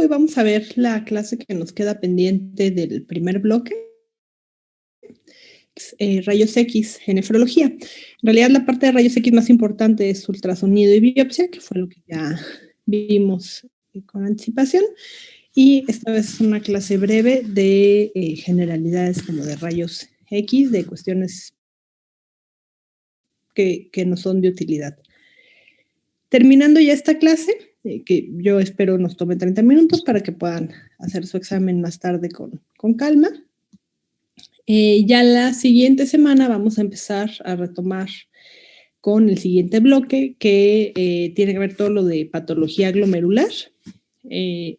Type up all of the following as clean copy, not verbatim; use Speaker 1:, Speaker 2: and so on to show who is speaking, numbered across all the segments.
Speaker 1: hoy vamos a ver la clase que nos queda pendiente del primer bloque, rayos X en nefrología. En realidad la parte de rayos X más importante es ultrasonido y biopsia, que fue lo que ya vimos con anticipación. Y esta vez es una clase breve de generalidades como de rayos X, de cuestiones que nos son de utilidad. Terminando ya esta clase, que yo espero nos tome 30 minutos para que puedan hacer su examen más tarde con calma. Ya la siguiente semana vamos a empezar a retomar con el siguiente bloque que tiene que ver todo lo de patología glomerular.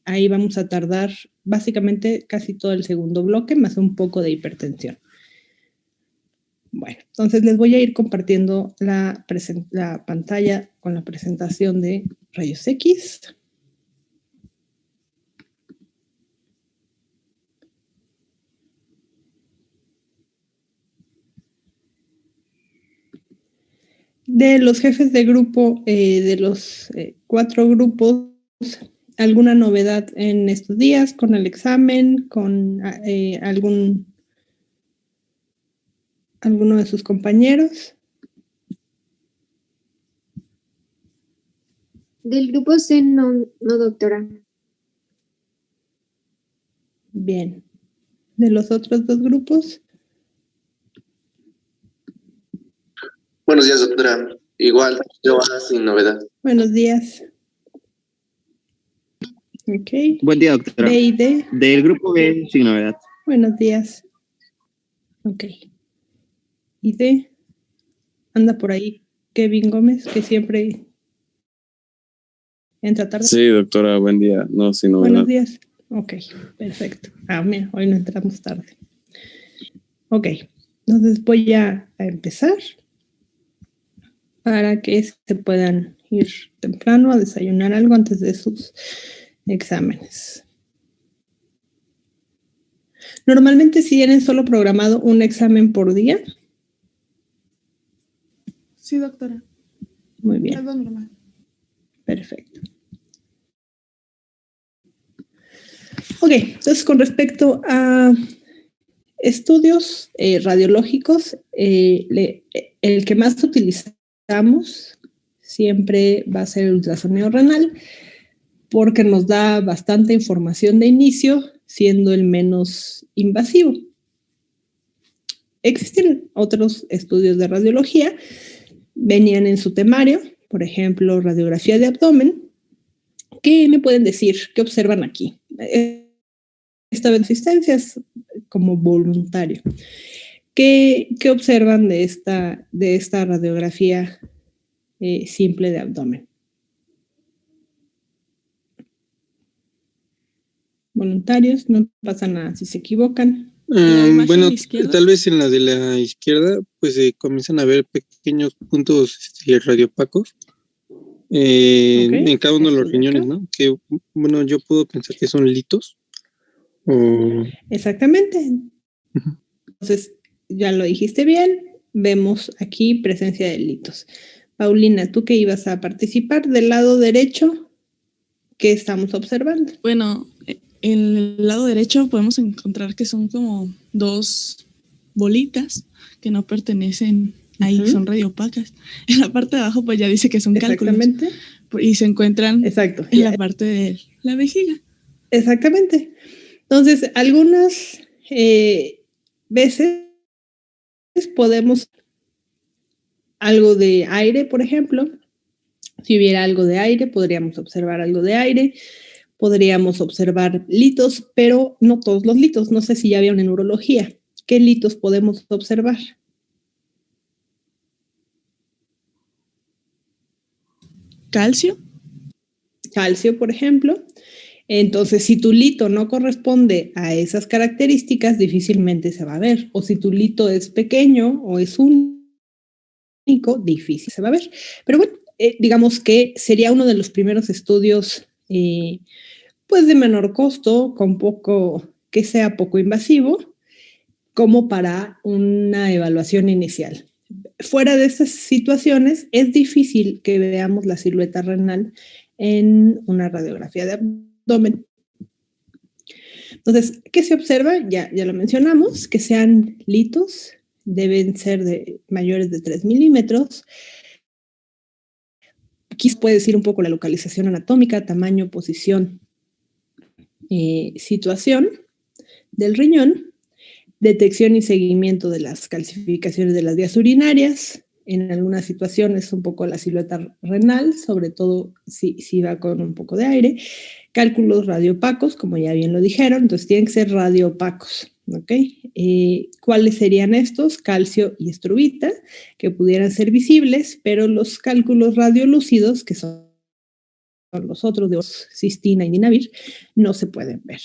Speaker 1: Ahí vamos a tardar básicamente casi todo el segundo bloque, más un poco de hipertensión. Bueno, entonces les voy a ir compartiendo la pantalla con la presentación de rayos X. De los jefes de grupo, de los 4 grupos, ¿alguna novedad en estos días con el examen, con alguno de sus compañeros?
Speaker 2: Del grupo C no, doctora.
Speaker 1: Bien. ¿De los otros 2 grupos?
Speaker 3: Buenos días, doctora. Igual, yo sin novedad.
Speaker 1: Buenos días. Ok.
Speaker 4: Buen día, doctora.
Speaker 1: B y D.
Speaker 4: Del grupo B, sin novedad.
Speaker 1: Buenos días. Ok. ¿Y D? Anda por ahí Kevin Gómez, que siempre entra tarde.
Speaker 5: Sí, doctora, buen día. No, sin novedad.
Speaker 1: Buenos días. Ok, perfecto. Mira, hoy no entramos tarde. Ok, entonces voy a empezar para que se puedan ir temprano a desayunar algo antes de sus exámenes. Normalmente si tienen solo programado un examen por día.
Speaker 6: Sí, doctora.
Speaker 1: Muy bien.
Speaker 6: Es lo normal.
Speaker 1: Perfecto. Ok, entonces con respecto a estudios radiológicos, el que más utilizamos siempre va a ser el ultrasonido renal porque nos da bastante información de inicio, siendo el menos invasivo. Existen otros estudios de radiología, venían en su temario, por ejemplo, radiografía de abdomen. ¿Qué me pueden decir? ¿Qué observan aquí? Esta vez asistencias como voluntario. ¿Qué observan de esta radiografía simple de abdomen? Voluntarios, no pasa nada si se equivocan.
Speaker 7: Bueno, tal vez en la de la izquierda, pues comienzan a ver pequeños puntos radiopacos en cada uno de los riñones, ¿no? Que, bueno, yo puedo pensar que son litos.
Speaker 1: Exactamente. Entonces, ya lo dijiste bien, vemos aquí presencia de litos. Paulina, ¿tú que ibas a participar del lado derecho? ¿Qué estamos observando?
Speaker 6: Bueno, en el lado derecho podemos encontrar que son como 2 bolitas que no pertenecen ahí, son radiopacas. En la parte de abajo pues ya dice que son cálculos.
Speaker 1: Exactamente.
Speaker 6: Y se encuentran en la parte de la vejiga.
Speaker 1: Exactamente. Entonces, algunas veces podemos algo de aire, por ejemplo. Si hubiera algo de aire, podríamos observar algo de aire. Podríamos observar litos, pero no todos los litos. No sé si ya vieron en urología. ¿Qué litos podemos observar?
Speaker 6: ¿Calcio?
Speaker 1: Calcio, por ejemplo. Entonces, si tu lito no corresponde a esas características, difícilmente se va a ver. O si tu lito es pequeño o es único, difícil se va a ver. Pero bueno, digamos que sería uno de los primeros estudios pues de menor costo, que sea poco invasivo, como para una evaluación inicial. Fuera de estas situaciones, es difícil que veamos la silueta renal en una radiografía de abdomen. Entonces, ¿qué se observa? Ya lo mencionamos, que sean litos, deben ser de mayores de 3 milímetros. Aquí se puede decir un poco la localización anatómica, tamaño, posición, situación del riñón, detección y seguimiento de las calcificaciones de las vías urinarias, en algunas situaciones un poco la silueta renal, sobre todo si va con un poco de aire, cálculos radioopacos, como ya bien lo dijeron, entonces tienen que ser radioopacos, ¿ok? ¿Cuáles serían estos? Calcio y estrubita, que pudieran ser visibles, pero los cálculos radiolúcidos, que son los otros de cistina y dinavir, no se pueden ver.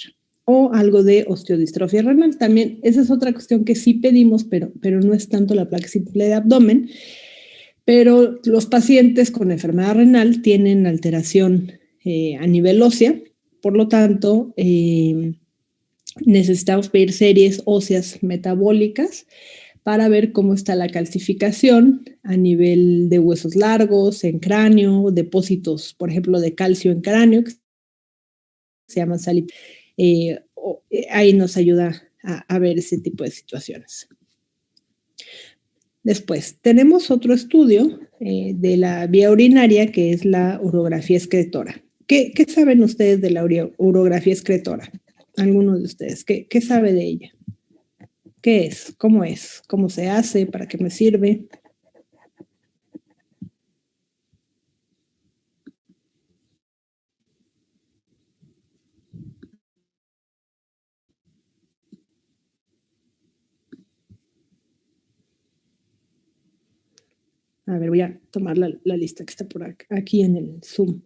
Speaker 1: O algo de osteodistrofia renal. También, esa es otra cuestión que sí pedimos, pero no es tanto la placa simple de abdomen, pero los pacientes con enfermedad renal tienen alteración a nivel ósea, por lo tanto, necesitamos pedir series óseas metabólicas para ver cómo está la calcificación a nivel de huesos largos, en cráneo, depósitos, por ejemplo, de calcio en cráneo, que se llaman salip. Ahí nos ayuda a ver ese tipo de situaciones. Después, tenemos otro estudio de la vía urinaria, que es la urografía excretora. ¿Qué saben ustedes de la urografía excretora? ¿Alguno de ustedes? ¿Qué sabe de ella? ¿Qué es? ¿Cómo es? ¿Cómo se hace? ¿Para qué me sirve? A ver, voy a tomar la lista que está por aquí en el Zoom.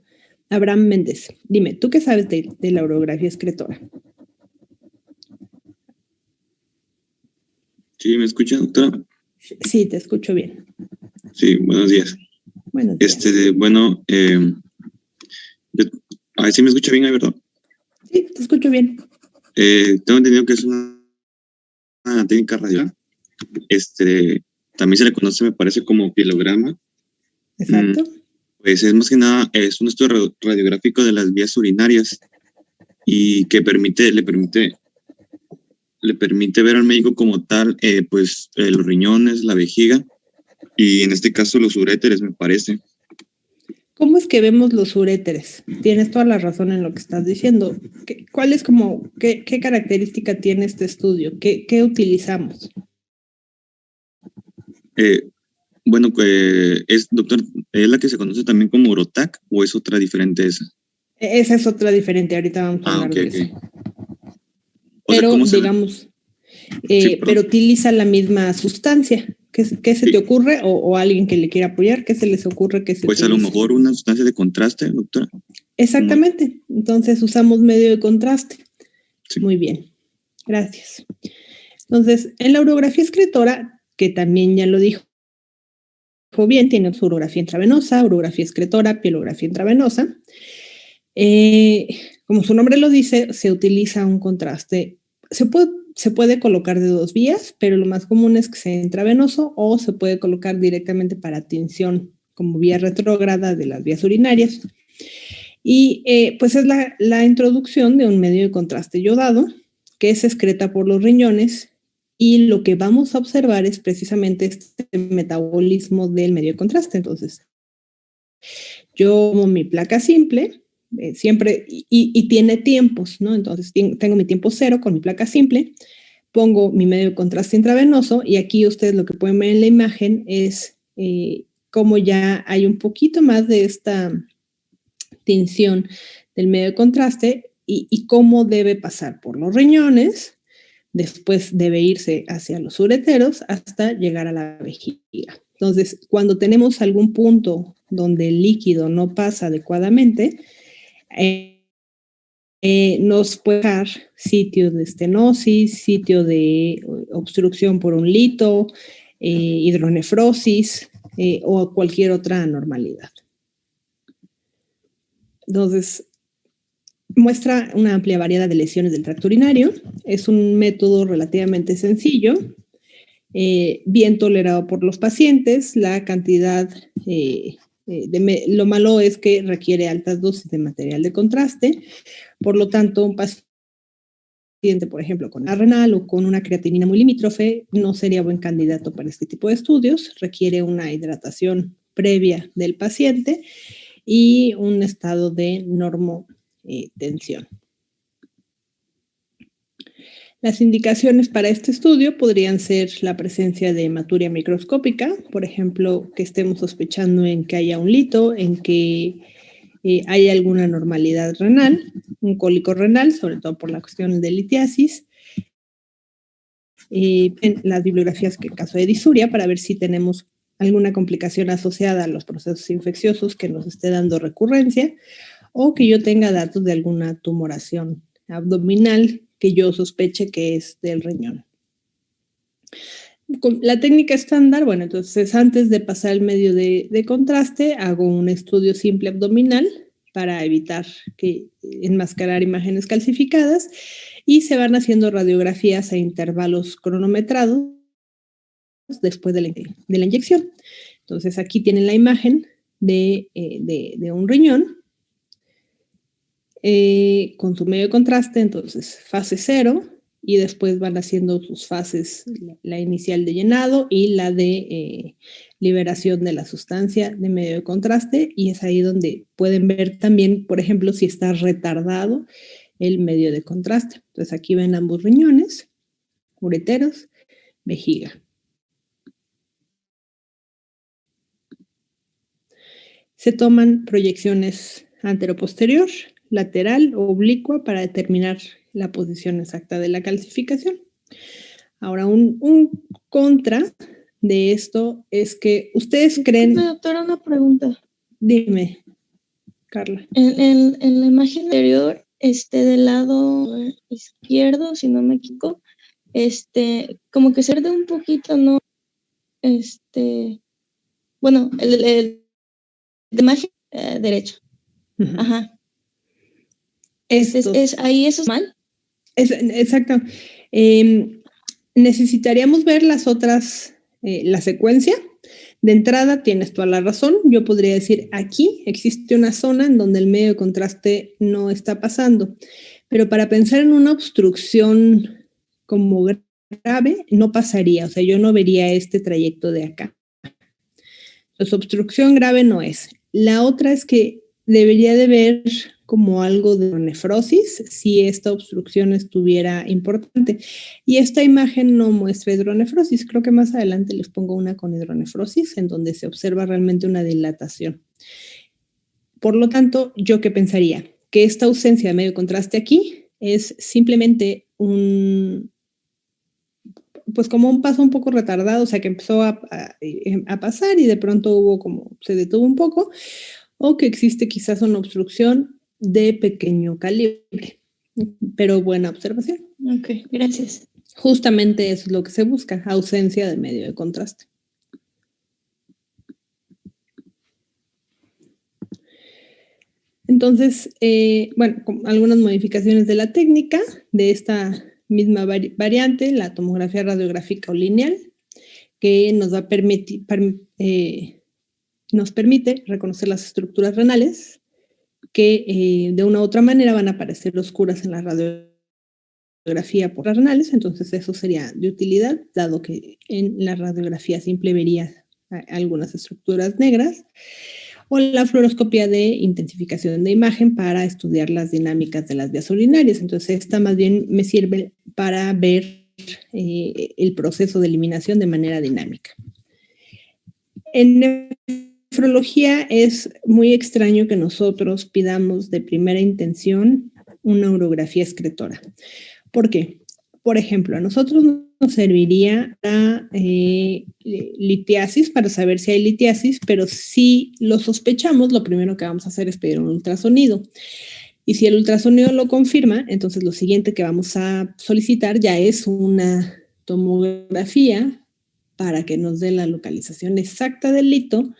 Speaker 1: Abraham Méndez, dime, ¿tú qué sabes de la urografía excretora?
Speaker 8: Sí, ¿me escucha, doctora?
Speaker 1: Sí, te escucho bien.
Speaker 8: Sí, buenos días.
Speaker 1: Buenos días.
Speaker 8: A ver si me escucha bien, ¿verdad?
Speaker 1: Sí, te escucho bien.
Speaker 8: Tengo entendido que es una técnica radial. También se le conoce, me parece, como pielograma.
Speaker 1: Exacto.
Speaker 8: Pues es más que nada, es un estudio radiográfico de las vías urinarias y que le permite ver al médico como tal, pues los riñones, la vejiga y en este caso los uréteres, me parece.
Speaker 1: ¿Cómo es que vemos los uréteres? Tienes toda la razón en lo que estás diciendo. ¿Qué característica tiene este estudio? ¿Qué utilizamos?
Speaker 8: Doctor, ¿es la que se conoce también como Urotac o es otra diferente esa?
Speaker 1: Esa es otra diferente, ahorita vamos a hablar de eso. Pero, digamos, pero utiliza la misma sustancia. ¿Qué se te ocurre? O alguien que le quiera apoyar, ¿qué se les ocurre que se
Speaker 8: Pues utilice? A lo mejor una sustancia de contraste, doctora.
Speaker 1: Exactamente. Entonces usamos medio de contraste.
Speaker 8: Sí.
Speaker 1: Muy bien. Gracias. Entonces, en la urografía excretora, que también ya lo dijo bien, tiene su urografía intravenosa, urografía excretora, pielografía intravenosa. Como su nombre lo dice, se utiliza un contraste. Se puede colocar de 2 vías, pero lo más común es que sea intravenoso o se puede colocar directamente para tinción como vía retrógrada de las vías urinarias. Y pues es la introducción de un medio de contraste yodado que se excreta por los riñones y lo que vamos a observar es precisamente este metabolismo del medio de contraste. Entonces, yo tomo mi placa simple, siempre, y tiene tiempos, ¿no? Entonces, tengo mi tiempo 0 con mi placa simple, pongo mi medio de contraste intravenoso y aquí ustedes lo que pueden ver en la imagen es cómo ya hay un poquito más de esta tinción del medio de contraste y cómo debe pasar por los riñones, después debe irse hacia los ureteros hasta llegar a la vejiga. Entonces, cuando tenemos algún punto donde el líquido no pasa adecuadamente, nos puede dar sitios de estenosis, sitio de obstrucción por un lito, hidronefrosis o cualquier otra anormalidad. Entonces, muestra una amplia variedad de lesiones del tracto urinario. Es un método relativamente sencillo, bien tolerado por los pacientes. La cantidad, lo malo es que requiere altas dosis de material de contraste. Por lo tanto, un paciente paciente, por ejemplo, con una renal o con una creatinina muy limítrofe, no sería buen candidato para este tipo de estudios. Requiere una hidratación previa del paciente y un estado de normotensión. Las indicaciones para este estudio podrían ser la presencia de hematuria microscópica, por ejemplo, que estemos sospechando en que haya un lito, en que hay alguna normalidad renal, un cólico renal, sobre todo por la cuestión de litiasis, en las bibliografías que en caso de disuria, para ver si tenemos alguna complicación asociada a los procesos infecciosos que nos esté dando recurrencia, o que yo tenga datos de alguna tumoración abdominal que yo sospeche que es del riñón. Con la técnica estándar, bueno, entonces antes de pasar el medio de contraste, hago un estudio simple abdominal para evitar enmascarar imágenes calcificadas y se van haciendo radiografías a intervalos cronometrados después de la inyección. Entonces aquí tienen la imagen de un riñón con su medio de contraste, entonces fase 0, y después van haciendo sus fases, la inicial de llenado y la de liberación de la sustancia de medio de contraste, y es ahí donde pueden ver también, por ejemplo, si está retardado el medio de contraste. Entonces aquí ven ambos riñones, ureteros, vejiga. Se toman proyecciones antero-posterior, lateral o oblicua para determinar la posición exacta de la calcificación. Ahora, un contra de esto es que ustedes creen...
Speaker 9: Doctora, una pregunta.
Speaker 1: Dime, Carla.
Speaker 9: En la imagen anterior, del lado izquierdo, si no me equivoco, como que se pierde un poquito, ¿no? Bueno, de imagen derecha.
Speaker 1: Uh-huh.
Speaker 9: Ajá. ¿Ahí eso es mal?
Speaker 1: Exacto. Necesitaríamos ver las otras, la secuencia. De entrada, tienes toda la razón. Yo podría decir, aquí existe una zona en donde el medio de contraste no está pasando. Pero para pensar en una obstrucción como grave, no pasaría. O sea, yo no vería este trayecto de acá. Entonces, obstrucción grave no es. La otra es que debería de ver como algo de hidronefrosis si esta obstrucción estuviera importante. Y esta imagen no muestra hidronefrosis. Creo que más adelante les pongo una con hidronefrosis en donde se observa realmente una dilatación. Por lo tanto, ¿yo qué pensaría? Que esta ausencia de medio de contraste aquí es simplemente pues como un paso un poco retardado, o sea que empezó a pasar y de pronto se detuvo un poco, o que existe quizás una obstrucción de pequeño calibre, pero buena observación.
Speaker 9: Ok, gracias.
Speaker 1: Justamente eso es lo que se busca, ausencia de medio de contraste. Entonces, bueno, con algunas modificaciones de la técnica de esta misma variante, la tomografía radiográfica o lineal, que nos va a permitir, nos permite reconocer las estructuras renales que de una u otra manera van a aparecer oscuras en la radiografía por las renales, entonces eso sería de utilidad, dado que en la radiografía simple vería algunas estructuras negras, o la fluoroscopía de intensificación de imagen para estudiar las dinámicas de las vías urinarias. Entonces esta más bien me sirve para ver el proceso de eliminación de manera dinámica. En nefrología es muy extraño que nosotros pidamos de primera intención una urografía excretora. ¿Por qué? Por ejemplo, a nosotros nos serviría la litiasis para saber si hay litiasis, pero si lo sospechamos, lo primero que vamos a hacer es pedir un ultrasonido. Y si el ultrasonido lo confirma, entonces lo siguiente que vamos a solicitar ya es una tomografía para que nos dé la localización exacta del lito,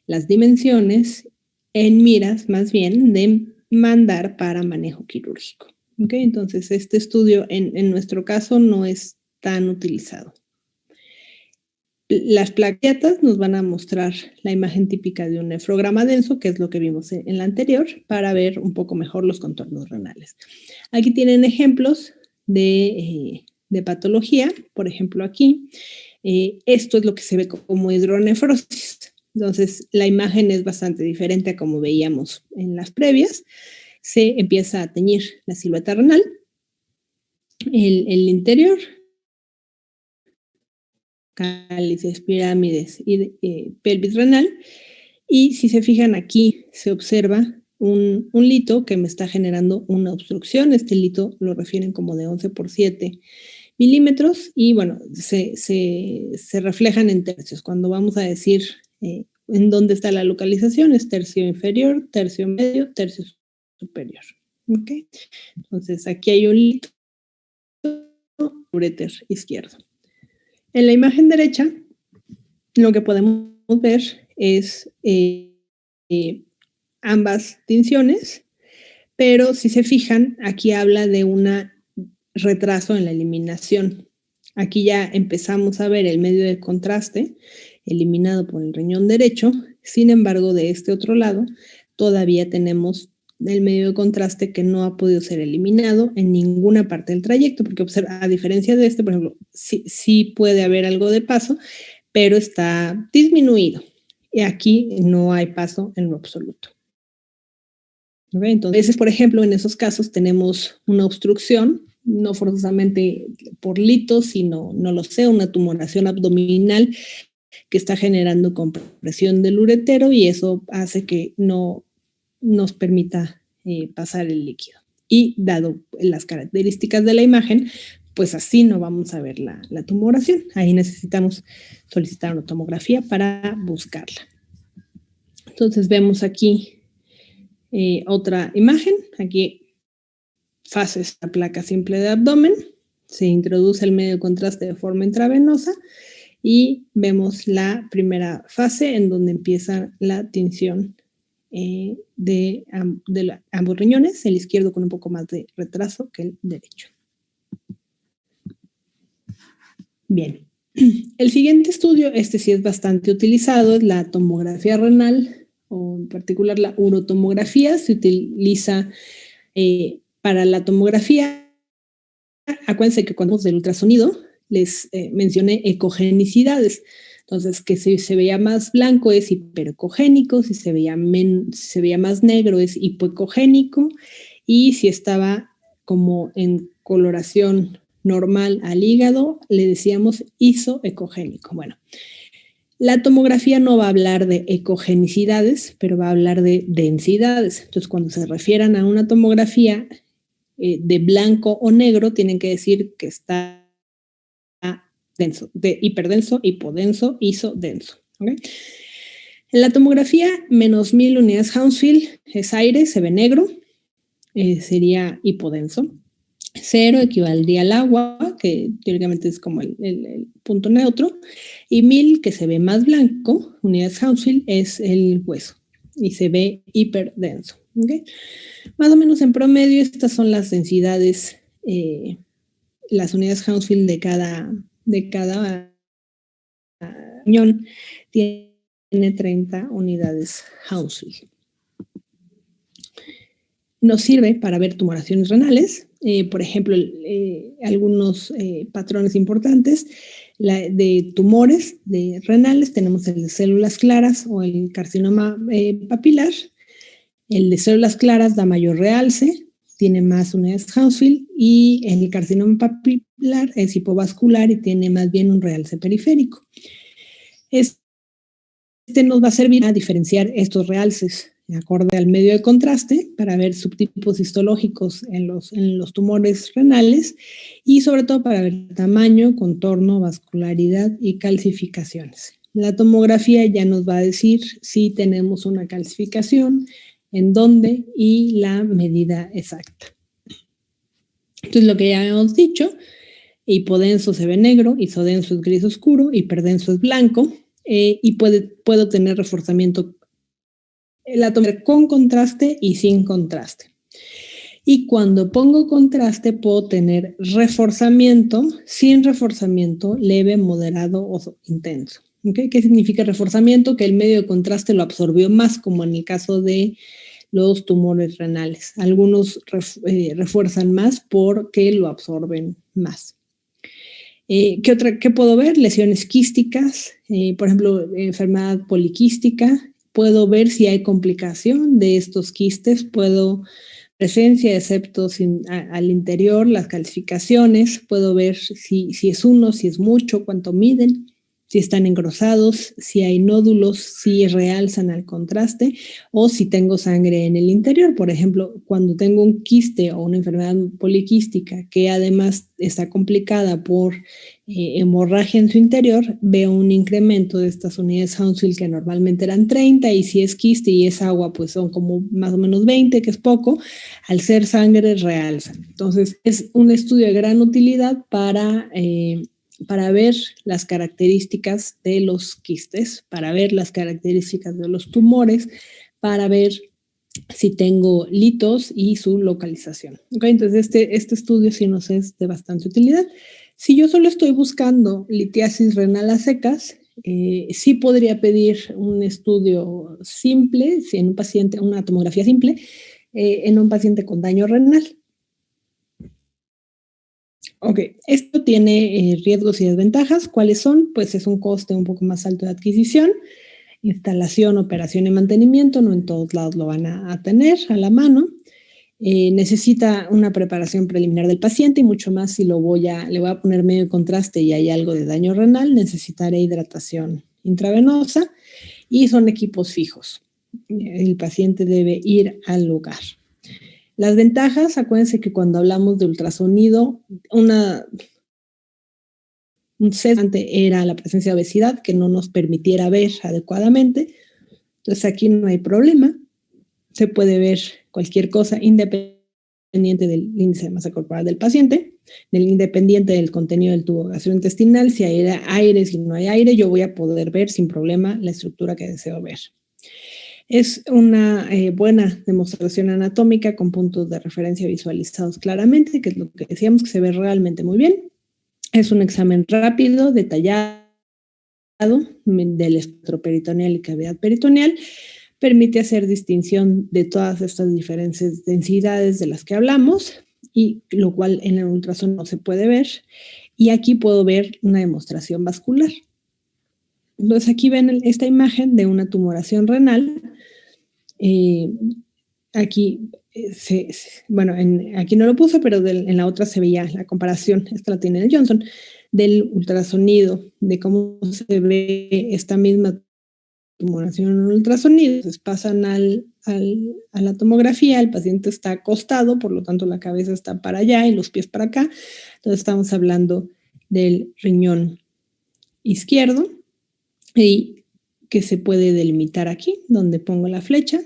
Speaker 1: las dimensiones, en miras más bien de mandar para manejo quirúrgico. ¿Okay? Entonces, este estudio en nuestro caso no es tan utilizado. Las plaquetas nos van a mostrar la imagen típica de un nefrograma denso, que es lo que vimos en la anterior, para ver un poco mejor los contornos renales. Aquí tienen ejemplos de patología. Por ejemplo, aquí, esto es lo que se ve como hidronefrosis. Entonces, la imagen es bastante diferente a como veíamos en las previas. Se empieza a teñir la silueta renal, el interior, cálices, pirámides y pelvis renal. Y si se fijan aquí, se observa un lito que me está generando una obstrucción. Este lito lo refieren como de 11x7 milímetros y bueno, se reflejan en tercios. Cuando vamos a decir en dónde está la localización, es tercio inferior, tercio medio, tercio superior. ¿Okay? Entonces aquí hay un lito uréter izquierdo. En la imagen derecha, lo que podemos ver es ambas tinciones, pero si se fijan, aquí habla de un retraso en la eliminación. Aquí ya empezamos a ver el medio de contraste eliminado por el riñón derecho. Sin embargo, de este otro lado, todavía tenemos el medio de contraste que no ha podido ser eliminado en ninguna parte del trayecto, porque observa, a diferencia de este, por ejemplo, sí puede haber algo de paso, pero está disminuido. Y aquí no hay paso en lo absoluto. ¿Okay? Entonces, por ejemplo, en esos casos tenemos una obstrucción, no forzosamente por litos, sino, no lo sé, una tumoración abdominal que está generando compresión del uretero y eso hace que no nos permita pasar el líquido. Y dado las características de la imagen, pues así no vamos a ver la tumoración. Ahí necesitamos solicitar una tomografía para buscarla. Entonces vemos aquí otra imagen. Aquí fases la placa simple de abdomen. Se introduce el medio de contraste de forma intravenosa y vemos la primera fase en donde empieza la tinción de ambos riñones, el izquierdo con un poco más de retraso que el derecho. Bien, el siguiente estudio, este sí es bastante utilizado, es la tomografía renal, o en particular la urotomografía. Se utiliza para la tomografía. Acuérdense que cuando hablamos del ultrasonido, les mencioné ecogenicidades. Entonces, que si se veía más blanco es hiperecogénico, si se veía más negro es hipoecogénico, y si estaba como en coloración normal al hígado, le decíamos isoecogénico. Bueno, la tomografía no va a hablar de ecogenicidades, pero va a hablar de densidades. Entonces, cuando se refieran a una tomografía de blanco o negro, tienen que decir que está denso, de hiperdenso, hipodenso, isodenso. ¿Okay? En la tomografía, menos 1000 unidades Hounsfield es aire, se ve negro, sería hipodenso. 0 equivaldría al agua, que teóricamente es como el punto neutro, y 1000, que se ve más blanco, unidades Hounsfield, es el hueso, y se ve hiperdenso. ¿Okay? Más o menos en promedio, estas son las densidades, las unidades Hounsfield de cada riñón tiene 30 unidades Hounsfield. Nos sirve para ver tumoraciones renales, por ejemplo, algunos patrones importantes de tumores de renales. Tenemos el de células claras o el carcinoma papilar. El de células claras da mayor realce, tiene más unidades Hounsfield, y el carcinoma papilar es hipovascular y tiene más bien un realce periférico. Este nos va a servir a diferenciar estos realces acorde al medio de contraste para ver subtipos histológicos en los tumores renales y sobre todo para ver tamaño, contorno, vascularidad y calcificaciones. La tomografía ya nos va a decir si tenemos una calcificación, en dónde y la medida exacta. Entonces, lo que ya hemos dicho, hipodenso se ve negro, isodenso es gris oscuro, hiperdenso es blanco, y puedo tener reforzamiento la tomografía con contraste y sin contraste. Y cuando pongo contraste puedo tener reforzamiento, sin reforzamiento, leve, moderado o intenso. ¿Okay? ¿Qué significa reforzamiento? Que el medio de contraste lo absorbió más, como en el caso de los tumores renales. Algunos refuerzan más porque lo absorben más. ¿Qué puedo ver? Lesiones quísticas, por ejemplo, enfermedad poliquística. Puedo ver si hay complicación de estos quistes, presencia de septos al interior, las calcificaciones, puedo ver si es uno, si es mucho, cuánto miden, si están engrosados, si hay nódulos, si realzan al contraste o si tengo sangre en el interior. Por ejemplo, cuando tengo un quiste o una enfermedad poliquística que además está complicada por hemorragia en su interior, veo un incremento de estas unidades Hounsfield que normalmente eran 30 y si es quiste y es agua, pues son como más o menos 20, que es poco. Al ser sangre, realzan. Entonces, es un estudio de gran utilidad para ver las características de los quistes, para ver las características de los tumores, para ver si tengo litos y su localización. Okay, entonces, este estudio sí nos es de bastante utilidad. Si yo solo estoy buscando litiasis renal a secas, sí podría pedir un estudio simple, si en un paciente, una tomografía simple, en un paciente con daño renal. Ok, esto tiene riesgos y desventajas. ¿Cuáles son? Pues es un coste un poco más alto de adquisición, instalación, operación y mantenimiento, no en todos lados lo van a tener a la mano. Necesita una preparación preliminar del paciente y mucho más si le voy a poner medio de contraste y hay algo de daño renal, necesitaré hidratación intravenosa y son equipos fijos. El paciente debe ir al lugar. Las ventajas, acuérdense que cuando hablamos de ultrasonido, un cesante era la presencia de obesidad que no nos permitiera ver adecuadamente. Entonces aquí no hay problema. Se puede ver cualquier cosa independiente del índice de masa corporal del paciente, independiente del contenido del tubo gastrointestinal. Si hay aire, si no hay aire, yo voy a poder ver sin problema la estructura que deseo ver. Es una buena demostración anatómica con puntos de referencia visualizados claramente, que es lo que decíamos, que se ve realmente muy bien. Es un examen rápido, detallado del espectroperitoneal y cavidad peritoneal. Permite hacer distinción de todas estas diferentes densidades de las que hablamos, y lo cual en el ultrasonido no se puede ver. Y aquí puedo ver una demostración vascular. Entonces aquí ven esta imagen de una tumoración renal. Aquí, aquí no lo puse, pero en la otra se veía la comparación, esta la tiene el Johnson, del ultrasonido, de cómo se ve esta misma tumoración en ultrasonido. Entonces pasan a la tomografía, el paciente está acostado, por lo tanto la cabeza está para allá y los pies para acá. Entonces estamos hablando del riñón izquierdo y que se puede delimitar aquí, donde pongo la flecha,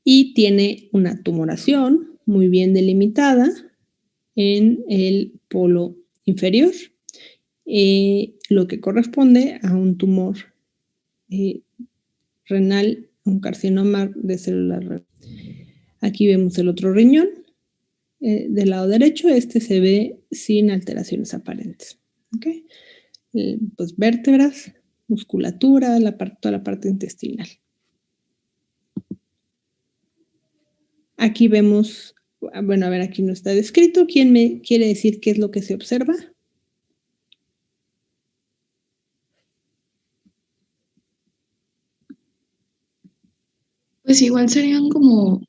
Speaker 1: y tiene una tumoración muy bien delimitada en el polo inferior, lo que corresponde a un tumor renal, un carcinoma de células renales. Aquí vemos el otro riñón del lado derecho. Este se ve sin alteraciones aparentes. ¿Okay? Pues vértebras, musculatura, toda la parte intestinal. Aquí vemos, bueno, a ver, aquí no está descrito. ¿Quién me quiere decir qué es lo que se observa?
Speaker 10: Pues igual serían como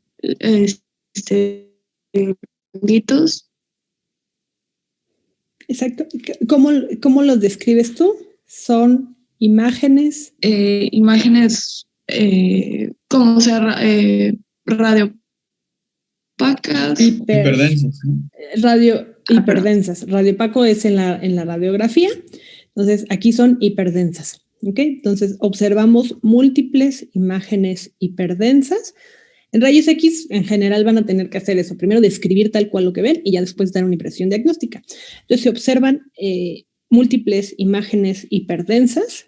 Speaker 10: honguitos.
Speaker 1: Exacto. ¿Cómo los describes tú? Son imágenes.
Speaker 10: Imágenes como sea radiopacas.
Speaker 11: Hiperdensas.
Speaker 1: Hiperdensas. Radiopaco es en la radiografía. Entonces, aquí son hiperdensas. ¿Okay? Entonces, observamos múltiples imágenes hiperdensas. En rayos X, en general, van a tener que hacer eso. Primero, describir tal cual lo que ven y ya después dar una impresión diagnóstica. Entonces, se observan múltiples imágenes hiperdensas.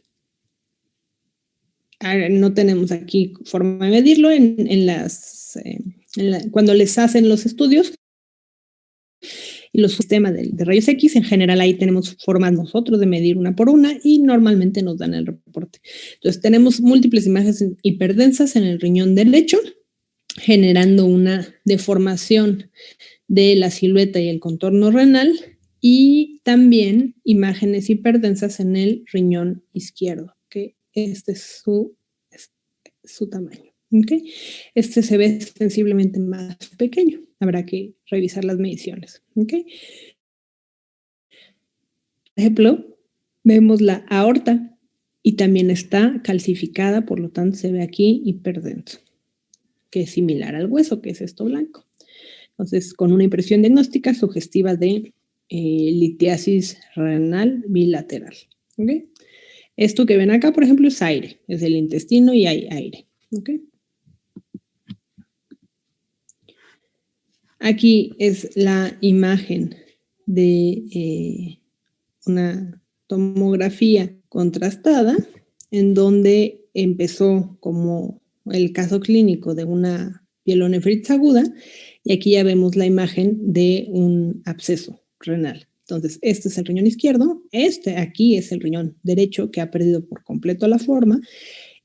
Speaker 1: No tenemos aquí forma de medirlo cuando les hacen los estudios. Y los sistemas de rayos X, en general ahí tenemos formas nosotros de medir una por una y normalmente nos dan el reporte. Entonces tenemos múltiples imágenes hiperdensas en el riñón derecho generando una deformación de la silueta y el contorno renal, y también imágenes hiperdensas en el riñón izquierdo, que este es su tamaño. ¿Okay? Este se ve sensiblemente más pequeño. Habrá que revisar las mediciones. ¿Okay? Por ejemplo, vemos la aorta y también está calcificada, por lo tanto se ve aquí hiperdenso, que es similar al hueso, que es esto blanco. Entonces, con una impresión diagnóstica sugestiva de litiasis renal bilateral. ¿Okay? Esto que ven acá, por ejemplo, es aire, es el intestino y hay aire. ¿Okay? Aquí es la imagen de una tomografía contrastada, en donde empezó como el caso clínico de una pielonefritis aguda, y aquí ya vemos la imagen de un absceso renal. Entonces, este es el riñón izquierdo, este aquí es el riñón derecho, que ha perdido por completo la forma,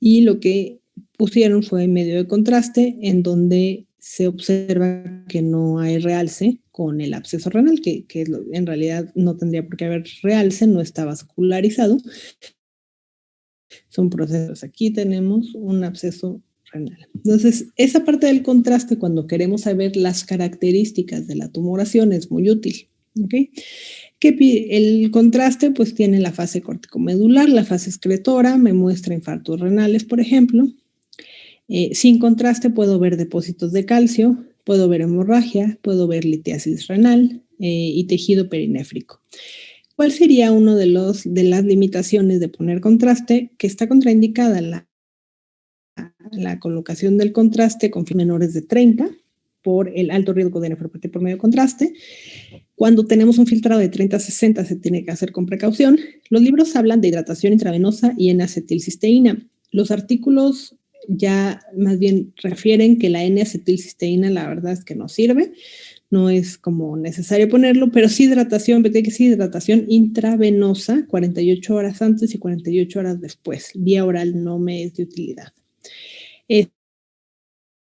Speaker 1: y lo que pusieron fue medio de contraste, en donde se observa que no hay realce con el absceso renal, que en realidad no tendría por qué haber realce, no está vascularizado. Son procesos. Aquí tenemos un absceso renal. Entonces, esa parte del contraste, cuando queremos saber las características de la tumoración, es muy útil. ¿Okay? El contraste pues tiene la fase corticomedular, la fase excretora, me muestra infartos renales, por ejemplo. Sin contraste puedo ver depósitos de calcio, puedo ver hemorragia, puedo ver litiasis renal y tejido perinéfrico. ¿Cuál sería uno de las limitaciones de poner contraste? Que está contraindicada la colocación del contraste con menores de 30 por el alto riesgo de nefropatía por medio de contraste. Cuando tenemos un filtrado de 30 a 60 se tiene que hacer con precaución. Los libros hablan de hidratación intravenosa y N-acetilcisteína. Los artículos ya más bien refieren que la N-acetilcisteína la verdad es que no sirve, no es como necesario ponerlo, pero sí hidratación, tiene que ser hidratación intravenosa 48 horas antes y 48 horas después. Vía oral no me es de utilidad. Es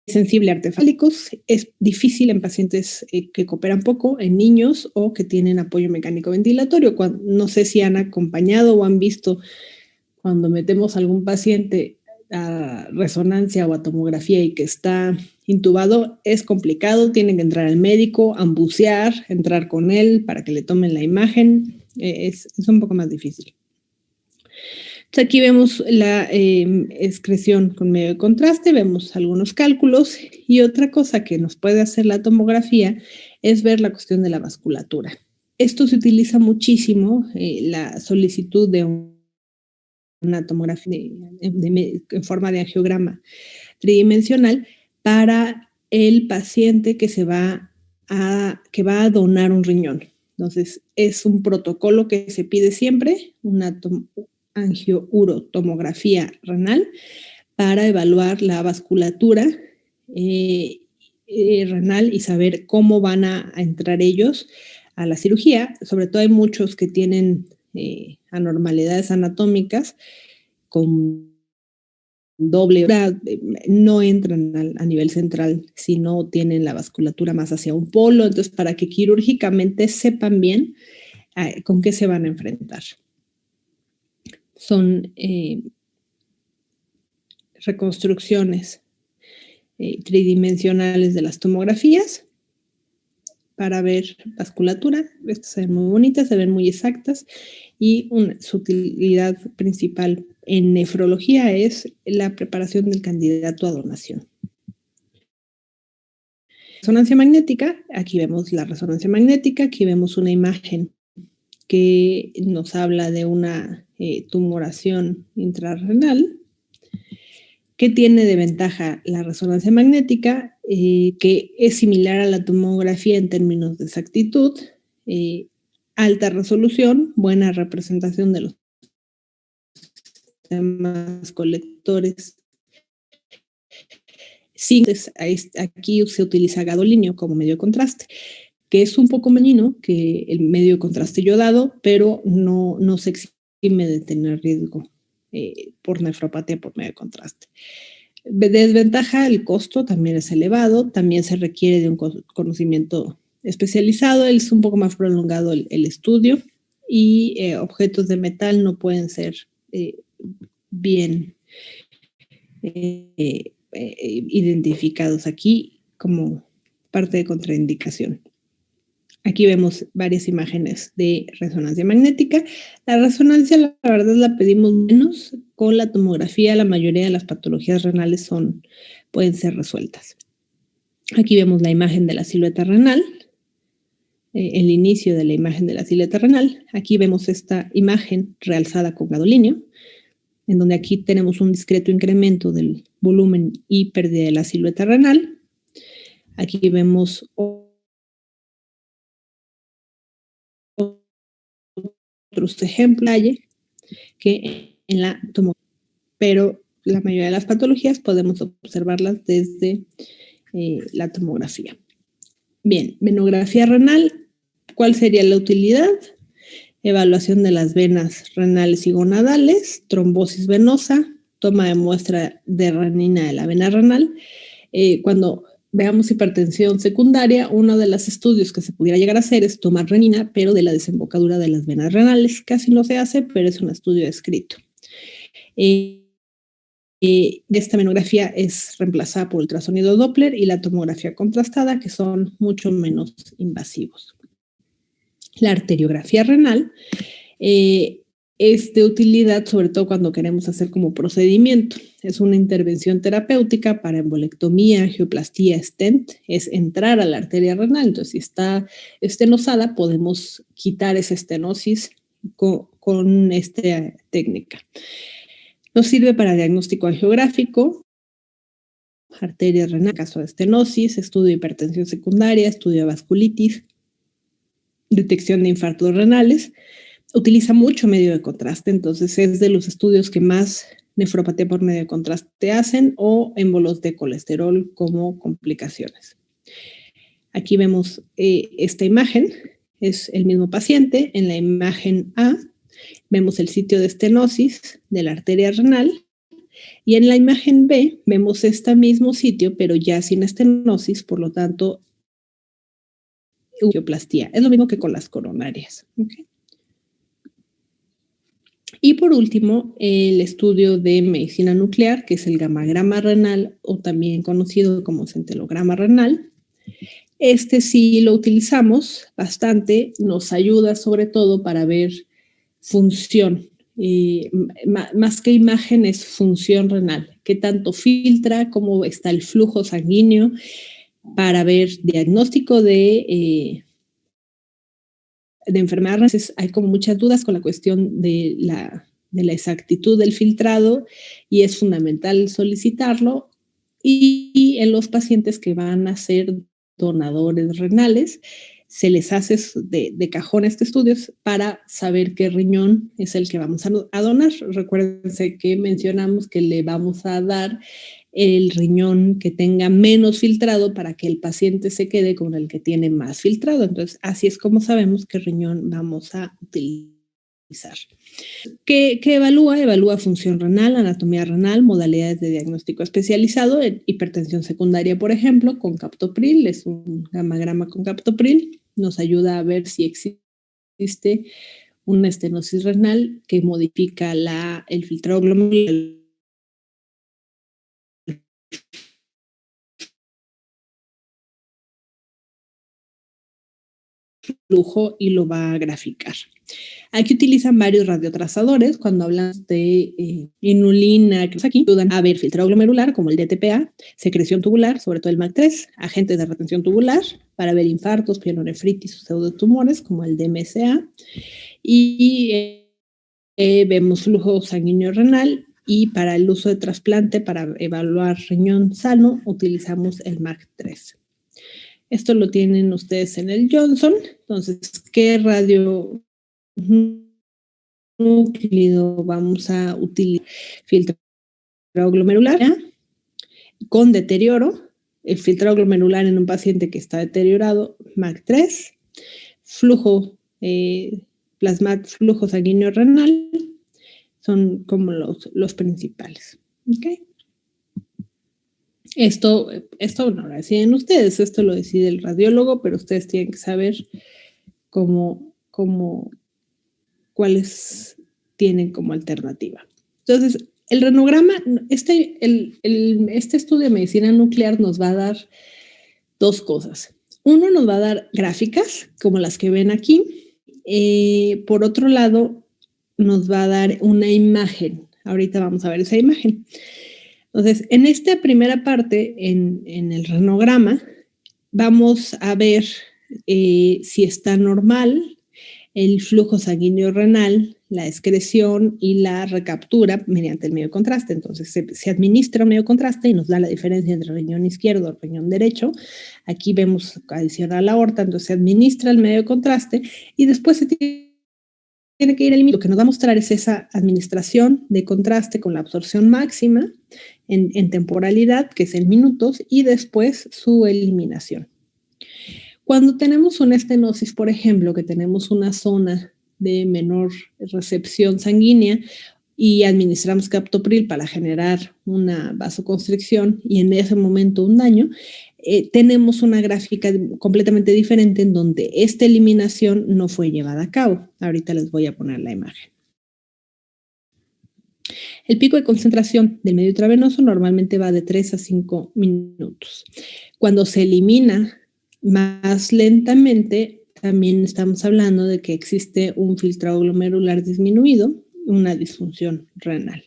Speaker 1: sensible a artefálicos, es difícil en pacientes que cooperan poco, en niños o que tienen apoyo mecánico ventilatorio. No sé si han acompañado o han visto cuando metemos a algún paciente a resonancia o a tomografía y que está intubado, es complicado, tienen que entrar al médico, ambucear, entrar con él para que le tomen la imagen, es un poco más difícil. Entonces aquí vemos la excreción con medio de contraste, vemos algunos cálculos, y otra cosa que nos puede hacer la tomografía es ver la cuestión de la vasculatura. Esto se utiliza muchísimo, la solicitud de una tomografía en forma de angiograma tridimensional para el paciente que va a donar un riñón. Entonces, es un protocolo que se pide siempre, una angio-urotomografía renal, para evaluar la vasculatura renal y saber cómo van a entrar ellos a la cirugía. Sobre todo hay muchos que tienen anormalidades anatómicas con doble, no entran a nivel central si no tienen la vasculatura más hacia un polo, entonces para que quirúrgicamente sepan bien con qué se van a enfrentar. Son reconstrucciones tridimensionales de las tomografías para ver vasculatura. Estas se ven muy bonitas, se ven muy exactas, y su utilidad principal en nefrología es la preparación del candidato a donación. Resonancia magnética, aquí vemos la resonancia magnética, aquí vemos una imagen que nos habla de una tumoración intrarrenal. ¿Qué tiene de ventaja la resonancia magnética? Que es similar a la tomografía en términos de exactitud, alta resolución, buena representación de los sistemas colectores. Sí, aquí se utiliza gadolinio como medio de contraste, que es un poco menos que el medio de contraste iodado, pero no se exime de tener riesgo por nefropatía por medio de contraste. Desventaja, el costo también es elevado, también se requiere de un conocimiento especializado, es un poco más prolongado el estudio y objetos de metal no pueden ser bien identificados aquí como parte de contraindicación. Aquí vemos varias imágenes de resonancia magnética. La resonancia, la verdad, la pedimos menos. Con la tomografía, la mayoría de las patologías renales pueden ser resueltas. Aquí vemos la imagen de la silueta renal, el inicio de la imagen de la silueta renal. Aquí vemos esta imagen realzada con gadolinio, en donde aquí tenemos un discreto incremento del volumen y pérdida de la silueta renal. Aquí vemos otros ejemplos que en la tomografía, pero la mayoría de las patologías podemos observarlas desde la tomografía. Bien, venografía renal, ¿cuál sería la utilidad? Evaluación de las venas renales y gonadales, trombosis venosa, toma de muestra de renina de la vena renal. Cuando veamos hipertensión secundaria, uno de los estudios que se pudiera llegar a hacer es tomar renina, pero de la desembocadura de las venas renales. Casi no se hace, pero es un estudio descrito. Esta venografía es reemplazada por ultrasonido Doppler y la tomografía contrastada, que son mucho menos invasivos. La arteriografía renal es de utilidad sobre todo cuando queremos hacer como procedimiento. Es una intervención terapéutica para embolectomía, angioplastía, stent. Es entrar a la arteria renal. Entonces, si está estenosada, podemos quitar esa estenosis con esta técnica. Nos sirve para diagnóstico angiográfico, arteria renal, caso de estenosis, estudio de hipertensión secundaria, estudio de vasculitis, detección de infartos renales. Utiliza mucho medio de contraste, entonces es de los estudios que más nefropatía por medio de contraste hacen o émbolos de colesterol como complicaciones. Aquí vemos esta imagen, es el mismo paciente. En la imagen A vemos el sitio de estenosis de la arteria renal y en la imagen B vemos este mismo sitio, pero ya sin estenosis, por lo tanto, angioplastía. Es lo mismo que con las coronarias. ¿Okay? Y por último, el estudio de medicina nuclear, que es el gamagrama renal o también conocido como centelograma renal. Este sí lo utilizamos bastante, nos ayuda sobre todo para ver función, más que imagen es función renal, qué tanto filtra, cómo está el flujo sanguíneo, para ver diagnóstico de enfermedades. Hay como muchas dudas con la cuestión de la exactitud del filtrado y es fundamental solicitarlo. Y en los pacientes que van a ser donadores renales, se les hace de cajón este estudio para saber qué riñón es el que vamos a donar. Recuérdense que mencionamos que le vamos a dar el riñón que tenga menos filtrado para que el paciente se quede con el que tiene más filtrado. Entonces, así es como sabemos qué riñón vamos a utilizar. ¿Qué evalúa? Evalúa función renal, anatomía renal, modalidades de diagnóstico especializado en hipertensión secundaria, por ejemplo, con captopril, es un gamagrama con captopril, nos ayuda a ver si existe una estenosis renal que modifica el filtrado glomerular. Flujo y lo va a graficar. Aquí utilizan varios radiotrazadores cuando hablamos de inulina, que aquí ayudan a ver filtrado glomerular como el DTPA, secreción tubular, sobre todo el MAC3, agentes de retención tubular para ver infartos, pielonefritis o pseudotumores como el DMSA y vemos flujo sanguíneo renal y para el uso de trasplante para evaluar riñón sano utilizamos el MAC3. Esto lo tienen ustedes en el Johnson. Entonces, ¿qué radio núclido vamos a utilizar? Filtrado glomerular con deterioro. El filtrado glomerular en un paciente que está deteriorado, MAC3. Flujo flujo sanguíneo renal. Son como los principales. ¿Okay? Esto no lo deciden ustedes, esto lo decide el radiólogo, pero ustedes tienen que saber cuáles tienen como alternativa. Entonces, el renograma, este estudio de medicina nuclear nos va a dar dos cosas. Uno, nos va a dar gráficas, como las que ven aquí. Por otro lado, nos va a dar una imagen. Ahorita vamos a ver esa imagen. Entonces, en esta primera parte, en el renograma, vamos a ver si está normal el flujo sanguíneo renal, la excreción y la recaptura mediante el medio de contraste. Entonces, se administra un medio de contraste y nos da la diferencia entre riñón izquierdo y riñón derecho. Aquí vemos adicional la aorta, entonces se administra el medio de contraste y después se tiene que ir eliminando. Lo que nos va a mostrar es esa administración de contraste con la absorción máxima en temporalidad, que es en minutos, y después su eliminación. Cuando tenemos una estenosis, por ejemplo, que tenemos una zona de menor recepción sanguínea y administramos captopril para generar una vasoconstricción y en ese momento un daño, tenemos una gráfica completamente diferente en donde esta eliminación no fue llevada a cabo. Ahorita les voy a poner la imagen. El pico de concentración del medio intravenoso normalmente va de 3 a 5 minutos. Cuando se elimina más lentamente, también estamos hablando de que existe un filtrado glomerular disminuido, una disfunción renal.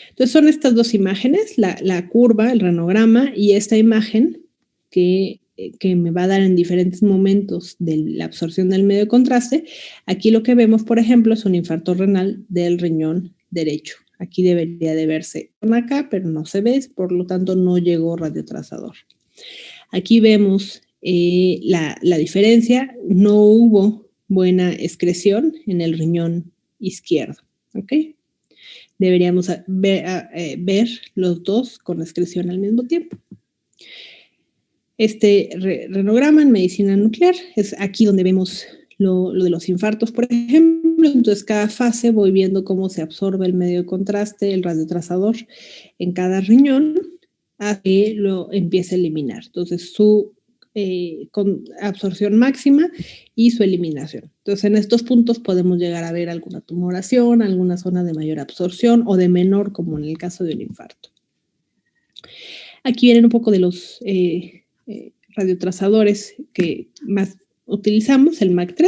Speaker 1: Entonces son estas dos imágenes, la curva, el renograma y esta imagen que me va a dar en diferentes momentos de la absorción del medio de contraste. Aquí lo que vemos, por ejemplo, es un infarto renal del riñón derecho. Aquí debería de verse acá, pero no se ve, por lo tanto no llegó radiotrazador. Aquí vemos la diferencia, no hubo buena excreción en el riñón izquierdo, ¿ok? Deberíamos ver los dos con excreción al mismo tiempo. Este renograma en medicina nuclear es aquí donde vemos lo de los infartos, por ejemplo. Entonces, cada fase voy viendo cómo se absorbe el medio de contraste, el radiotrazador en cada riñón, hasta que lo empiece a eliminar. Entonces, su con absorción máxima y su eliminación. Entonces, en estos puntos podemos llegar a ver alguna tumoración, alguna zona de mayor absorción o de menor, como en el caso del infarto. Aquí vienen un poco de los radiotrazadores que más utilizamos, el MAC3,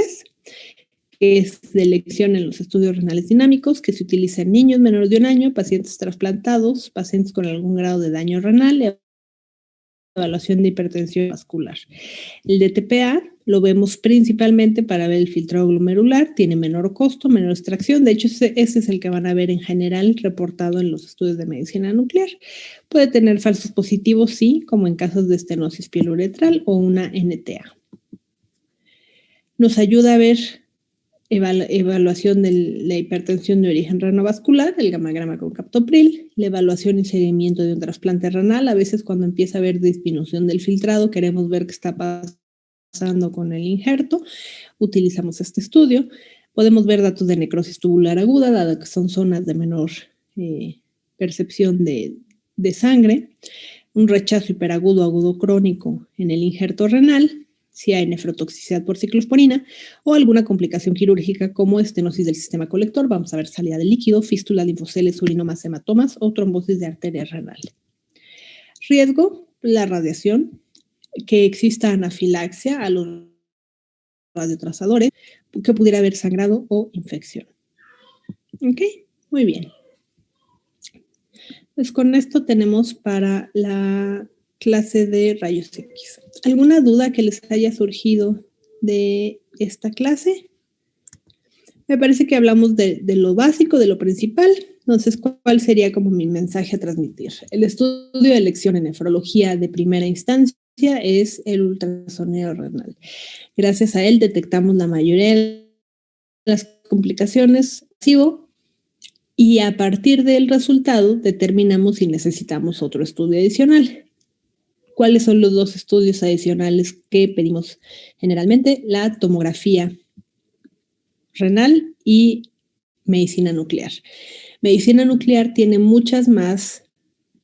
Speaker 1: que es de elección en los estudios renales dinámicos, que se utiliza en niños menores de 1 año, pacientes trasplantados, pacientes con algún grado de daño renal, evaluación de hipertensión vascular. El DTPA lo vemos principalmente para ver el filtrado glomerular, tiene menor costo, menor extracción. De hecho, ese es el que van a ver en general reportado en los estudios de medicina nuclear. Puede tener falsos positivos, sí, como en casos de estenosis pielouretral o una NTA. Nos ayuda a ver evaluación de la hipertensión de origen renovascular, el gamagrama con captopril, la evaluación y seguimiento de un trasplante renal. A veces cuando empieza a haber disminución del filtrado, queremos ver qué está pasando con el injerto, utilizamos este estudio. Podemos ver datos de necrosis tubular aguda, dado que son zonas de menor percepción de sangre, un rechazo hiperagudo agudo crónico en el injerto renal, si hay nefrotoxicidad por ciclosporina o alguna complicación quirúrgica como estenosis del sistema colector. Vamos a ver salida de líquido, fístula, linfoceles, urinomas, hematomas o trombosis de arteria renal. Riesgo, la radiación, que exista anafilaxia a los radiotrazadores, que pudiera haber sangrado o infección. ¿Ok? Muy bien. Pues con esto tenemos para la clase de rayos X. ¿Alguna duda que les haya surgido de esta clase? Me parece que hablamos de lo básico, de lo principal. Entonces, ¿cuál sería como mi mensaje a transmitir? El estudio de elección en nefrología de primera instancia es el ultrasonido renal. Gracias a él detectamos la mayoría de las complicaciones y a partir del resultado determinamos si necesitamos otro estudio adicional. ¿Cuáles son los 2 estudios adicionales que pedimos generalmente? La tomografía renal y medicina nuclear. Medicina nuclear tiene muchas más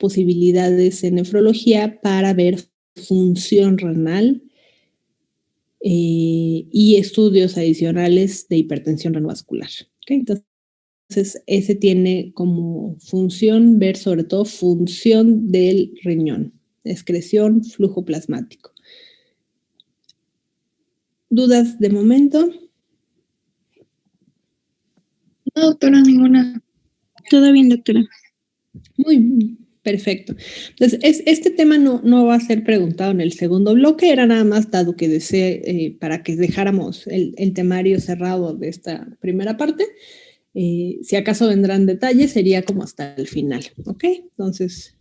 Speaker 1: posibilidades en nefrología para ver función renal y estudios adicionales de hipertensión renovascular. ¿Okay? Entonces, ese tiene como función ver sobre todo función del riñón, excreción, flujo plasmático. ¿Dudas de momento?
Speaker 10: No, doctora, ninguna.
Speaker 11: Todo bien, doctora.
Speaker 1: Muy perfecto. Entonces, este tema no va a ser preguntado en el segundo bloque, era nada más dado que desee, para que dejáramos el temario cerrado de esta primera parte. Si acaso vendrán detalles, sería como hasta el final, ¿ok? Entonces,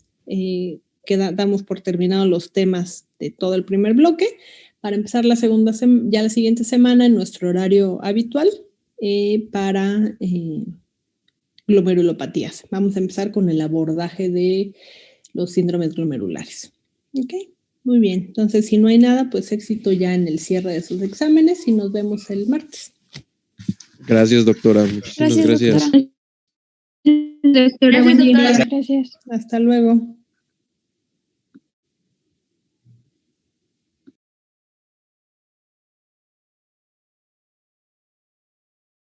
Speaker 1: damos por terminados los temas de todo el primer bloque para empezar la siguiente semana en nuestro horario habitual para glomerulopatías. Vamos a empezar con el abordaje de los síndromes glomerulares. ¿Ok? Muy bien. Entonces, si no hay nada, pues éxito ya en el cierre de sus exámenes y nos vemos el martes.
Speaker 12: Gracias, doctora. Muchísimas gracias.
Speaker 11: Doctora, buen día. Gracias.
Speaker 1: Hasta luego.